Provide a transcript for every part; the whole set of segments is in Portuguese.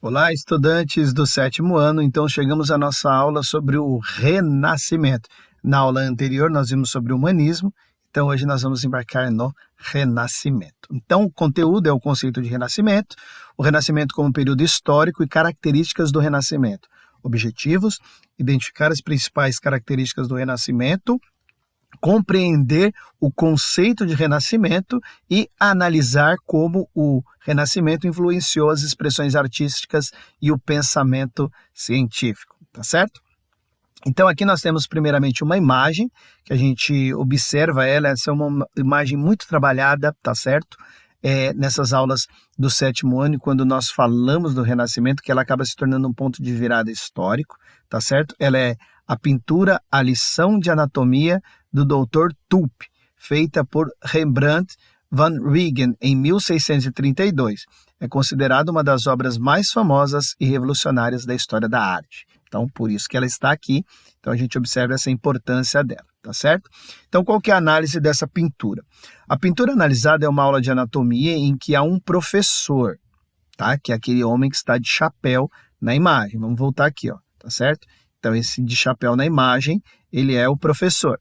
Olá, estudantes do sétimo ano. Então, chegamos à nossa aula sobre o Renascimento. Na aula anterior, nós vimos sobre o humanismo. Então, hoje nós vamos embarcar no Renascimento. Então, o conteúdo é o conceito de Renascimento, o Renascimento como período histórico e características do Renascimento. Objetivos: identificar as principais características do Renascimento, compreender o conceito de renascimento e analisar como o renascimento influenciou as expressões artísticas e o pensamento científico, tá certo? Então aqui nós temos primeiramente uma imagem que a gente observa essa é uma imagem muito trabalhada, tá certo? Nessas aulas do sétimo ano, quando nós falamos do Renascimento, que ela acaba se tornando um ponto de virada histórico, tá certo? Ela é a pintura A Lição de Anatomia do Dr. Tulp, feita por Rembrandt van Rijn em 1632. É considerada uma das obras mais famosas e revolucionárias da história da arte. Então, por isso que ela está aqui. Então, a gente observa essa importância dela, tá certo? Então, qual que é a análise dessa pintura? A pintura analisada é uma aula de anatomia em que há um professor, tá? Que é aquele homem que está de chapéu na imagem. Vamos voltar aqui, ó, tá certo? Então, esse de chapéu na imagem, ele é o professor.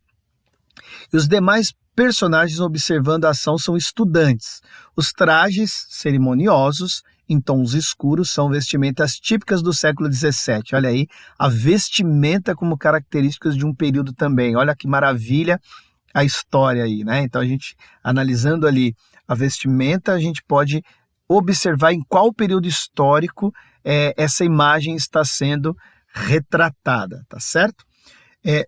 E os demais personagens observando a ação são estudantes. Os trajes cerimoniosos em tons escuros são vestimentas típicas do século XVII. Olha aí, a vestimenta como características de um período também. Olha que maravilha a história aí, né? Então, a gente, analisando ali a vestimenta, a gente pode observar em qual período histórico essa imagem está sendo retratada, tá certo?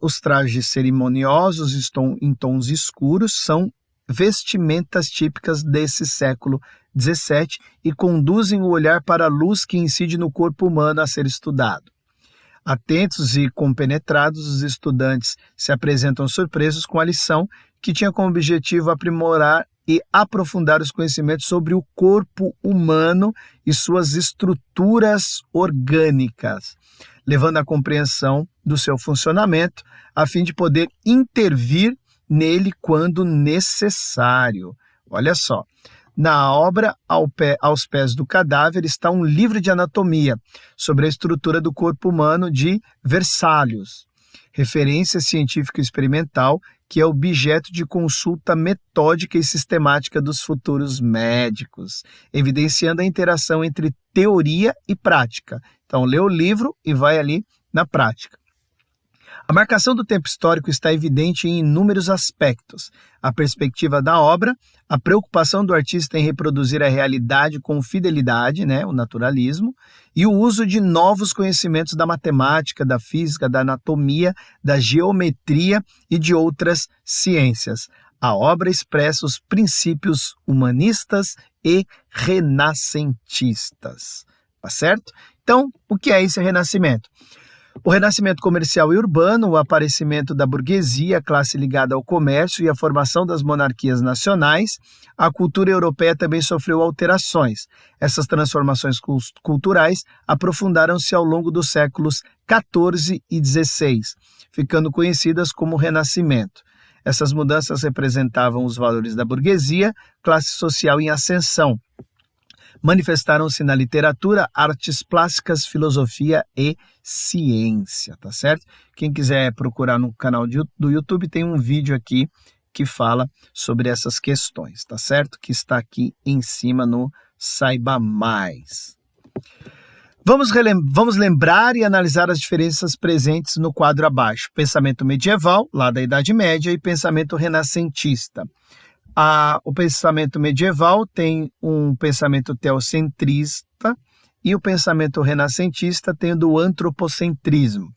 Os trajes cerimoniosos estão em tons escuros, são vestimentas típicas desse século XVII e conduzem o olhar para a luz que incide no corpo humano a ser estudado. Atentos e compenetrados, os estudantes se apresentam surpresos com a lição que tinha como objetivo aprimorar e aprofundar os conhecimentos sobre o corpo humano e suas estruturas orgânicas, levando à compreensão do seu funcionamento, a fim de poder intervir nele quando necessário. Olha só, na obra Aos Pés do Cadáver está um livro de anatomia sobre a estrutura do corpo humano de Vesalius, referência científica experimental que é objeto de consulta metódica e sistemática dos futuros médicos, evidenciando a interação entre teoria e prática. Então, lê o livro e vai ali na prática. A marcação do tempo histórico está evidente em inúmeros aspectos. A perspectiva da obra, a preocupação do artista em reproduzir a realidade com fidelidade, né, o naturalismo, e o uso de novos conhecimentos da matemática, da física, da anatomia, da geometria e de outras ciências. A obra expressa os princípios humanistas e renascentistas. Tá certo? Então, o que é esse renascimento? O renascimento comercial e urbano, o aparecimento da burguesia, a classe ligada ao comércio e a formação das monarquias nacionais, a cultura europeia também sofreu alterações. Essas transformações culturais aprofundaram-se ao longo dos séculos XIV e XVI, ficando conhecidas como Renascimento. Essas mudanças representavam os valores da burguesia, classe social em ascensão. Manifestaram-se na literatura, artes plásticas, filosofia e ciência, tá certo? Quem quiser procurar no canal do YouTube, tem um vídeo aqui que fala sobre essas questões, tá certo? Que está aqui em cima no Saiba Mais. Vamos lembrar e analisar as diferenças presentes no quadro abaixo. Pensamento medieval, lá da Idade Média, e pensamento renascentista. O pensamento medieval tem um pensamento teocentrista e o pensamento renascentista tem o do antropocentrismo.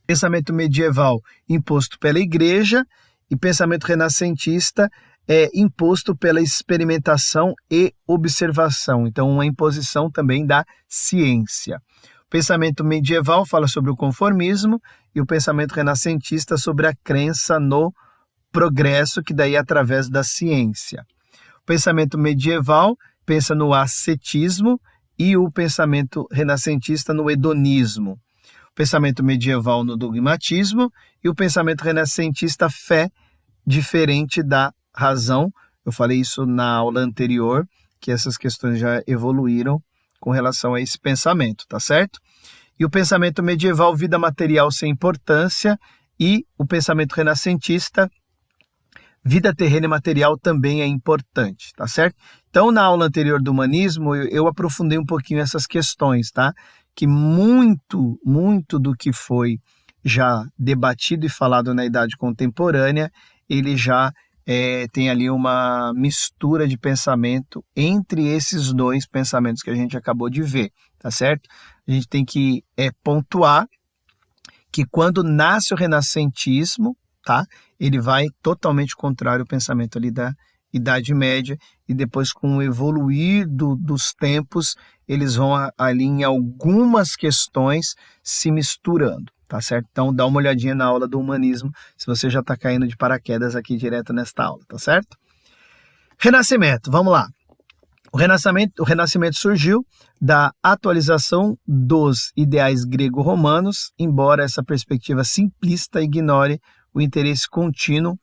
Pensamento medieval imposto pela igreja e pensamento renascentista é imposto pela experimentação e observação. Então, uma imposição também da ciência. O pensamento medieval fala sobre o conformismo e o pensamento renascentista sobre a crença no progresso, que daí é através da ciência. O pensamento medieval pensa no ascetismo e o pensamento renascentista no hedonismo. O pensamento medieval no dogmatismo e o pensamento renascentista fé diferente da razão. Eu falei isso na aula anterior, que essas questões já evoluíram com relação a esse pensamento, tá certo? E o pensamento medieval, vida material sem importância, e o pensamento renascentista, vida terrena e material também é importante, tá certo? Então, na aula anterior do humanismo, eu aprofundei um pouquinho essas questões, tá? Que muito do que foi já debatido e falado na idade contemporânea, ele já tem ali uma mistura de pensamento entre esses dois pensamentos que a gente acabou de ver, tá certo? A gente tem que pontuar que quando nasce o renascentismo, tá? Ele vai totalmente contrário ao pensamento ali da Idade Média, e depois, com o evoluir dos tempos, eles vão ali em algumas questões se misturando, tá certo? Então dá uma olhadinha na aula do humanismo, se você já está caindo de paraquedas aqui direto nesta aula, tá certo? Renascimento, vamos lá. O Renascimento surgiu da atualização dos ideais grego-romanos, embora essa perspectiva simplista ignore o interesse contínuo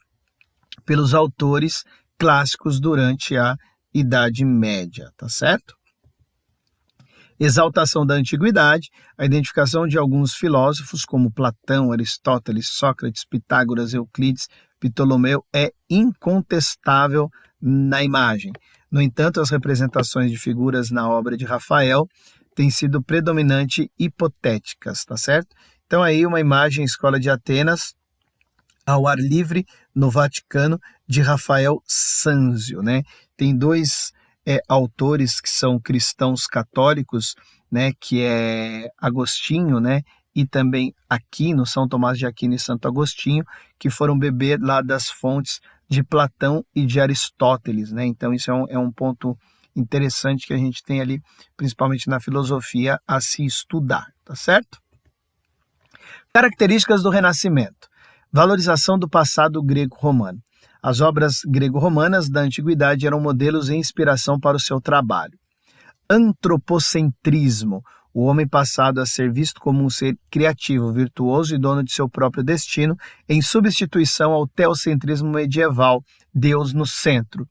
pelos autores clássicos durante a Idade Média, tá certo? Exaltação da antiguidade, a identificação de alguns filósofos como Platão, Aristóteles, Sócrates, Pitágoras, Euclides, Ptolomeu é incontestável na imagem. No entanto, as representações de figuras na obra de Rafael têm sido predominante hipotéticas, tá certo? Então aí uma imagem Escola de Atenas ao ar livre no Vaticano de Rafael Sanzio, né? Tem dois autores que são cristãos católicos, né? Que é Agostinho, né? E também Aquino, São Tomás de Aquino e Santo Agostinho, que foram beber lá das fontes de Platão e de Aristóteles, né? Então isso é um ponto interessante que a gente tem ali, principalmente na filosofia, a se estudar, tá certo? Características do Renascimento. Valorização do passado grego-romano. As obras grego-romanas da antiguidade eram modelos e inspiração para o seu trabalho. Antropocentrismo. O homem passado a ser visto como um ser criativo, virtuoso e dono de seu próprio destino, em substituição ao teocentrismo medieval, Deus no centro.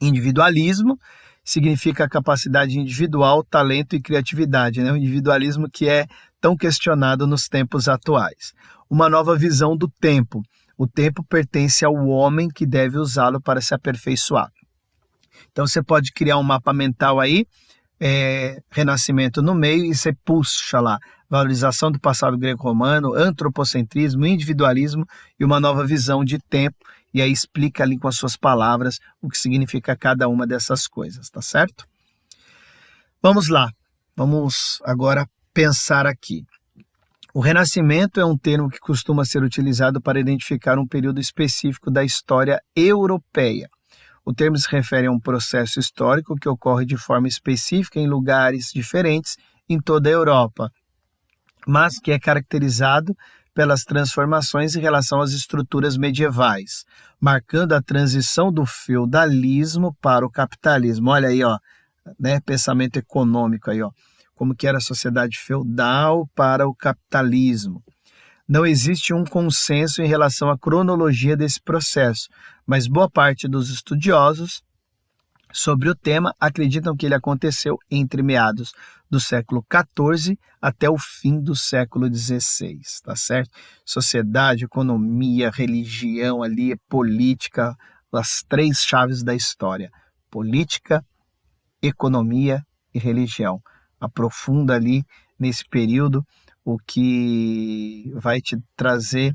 Individualismo significa a capacidade individual, talento e criatividade, né? O individualismo que é tão questionado nos tempos atuais. Uma nova visão do tempo. O tempo pertence ao homem que deve usá-lo para se aperfeiçoar. Então você pode criar um mapa mental aí, Renascimento no meio, e você puxa lá valorização do passado grego-romano, antropocentrismo, individualismo e uma nova visão de tempo, e aí explica ali com as suas palavras o que significa cada uma dessas coisas, tá certo? Vamos lá, vamos agora pensar aqui. O Renascimento é um termo que costuma ser utilizado para identificar um período específico da história europeia. O termo se refere a um processo histórico que ocorre de forma específica em lugares diferentes em toda a Europa, mas que é caracterizado pelas transformações em relação às estruturas medievais, marcando a transição do feudalismo para o capitalismo. Olha aí, ó, né, pensamento econômico aí, ó, como que era a sociedade feudal para o capitalismo. Não existe um consenso em relação à cronologia desse processo, mas boa parte dos estudiosos sobre o tema acreditam que ele aconteceu entre meados do século XIV até o fim do século XVI, tá certo? Sociedade, economia, religião ali, política, as três chaves da história: política, economia e religião. Aprofunda ali nesse período, o que vai te trazer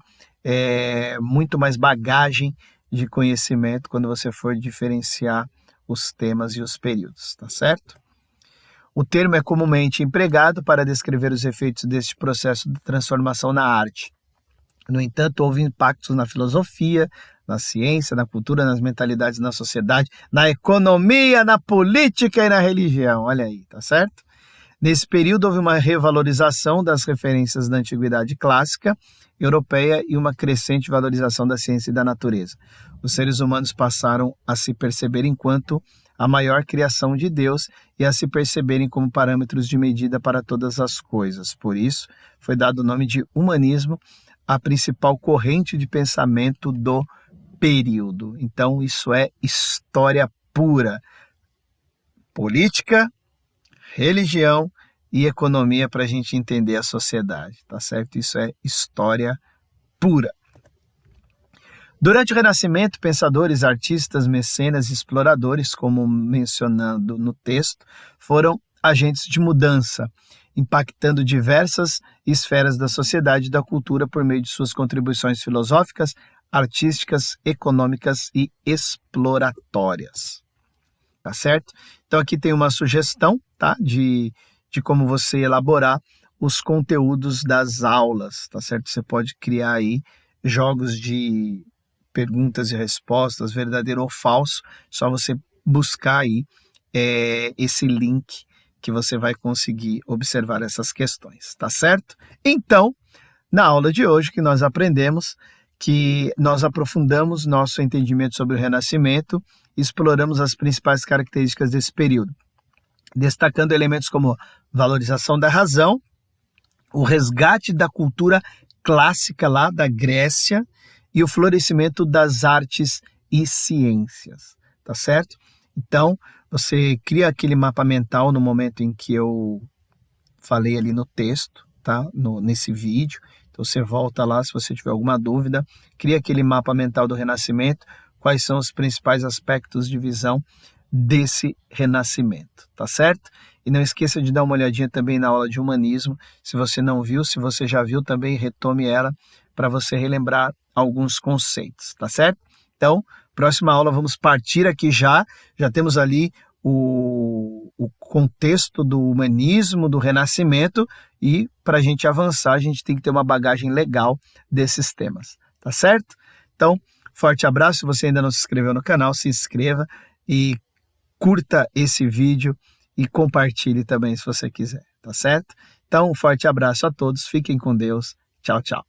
muito mais bagagem de conhecimento quando você for diferenciar os temas e os períodos, tá certo? O termo é comumente empregado para descrever os efeitos deste processo de transformação na arte. No entanto, houve impactos na filosofia, na ciência, na cultura, nas mentalidades, na sociedade, na economia, na política e na religião. Olha aí, tá certo? Nesse período, houve uma revalorização das referências da antiguidade clássica europeia e uma crescente valorização da ciência e da natureza. Os seres humanos passaram a se perceber enquanto a maior criação de Deus e a se perceberem como parâmetros de medida para todas as coisas. Por isso, foi dado o nome de humanismo à principal corrente de pensamento do período. Então, isso é história pura. Política, religião e economia para a gente entender a sociedade, tá certo? Isso é história pura. Durante o Renascimento, pensadores, artistas, mecenas e exploradores, como mencionado no texto, foram agentes de mudança, impactando diversas esferas da sociedade e da cultura por meio de suas contribuições filosóficas, artísticas, econômicas e exploratórias. Tá certo? Então aqui tem uma sugestão, tá? De como você elaborar os conteúdos das aulas, tá certo? Você pode criar aí jogos de perguntas e respostas, verdadeiro ou falso, só você buscar aí esse link que você vai conseguir observar essas questões, tá certo? Então, na aula de hoje que nós aprendemos que nós aprofundamos nosso entendimento sobre o Renascimento e exploramos as principais características desse período, destacando elementos como valorização da razão, o resgate da cultura clássica lá da Grécia e o florescimento das artes e ciências, tá certo? Então, você cria aquele mapa mental no momento em que eu falei ali no texto, tá? Nesse vídeo. Então, você volta lá se você tiver alguma dúvida, cria aquele mapa mental do Renascimento, quais são os principais aspectos de visão desse Renascimento, tá certo? E não esqueça de dar uma olhadinha também na aula de humanismo, se você não viu, se você já viu também, retome ela para você relembrar alguns conceitos, tá certo? Então, próxima aula vamos partir aqui já temos ali o contexto do humanismo, do Renascimento, e para a gente avançar, a gente tem que ter uma bagagem legal desses temas, tá certo? Então, forte abraço, se você ainda não se inscreveu no canal, se inscreva e curta esse vídeo e compartilhe também se você quiser, tá certo? Então, um forte abraço a todos, fiquem com Deus, tchau, tchau.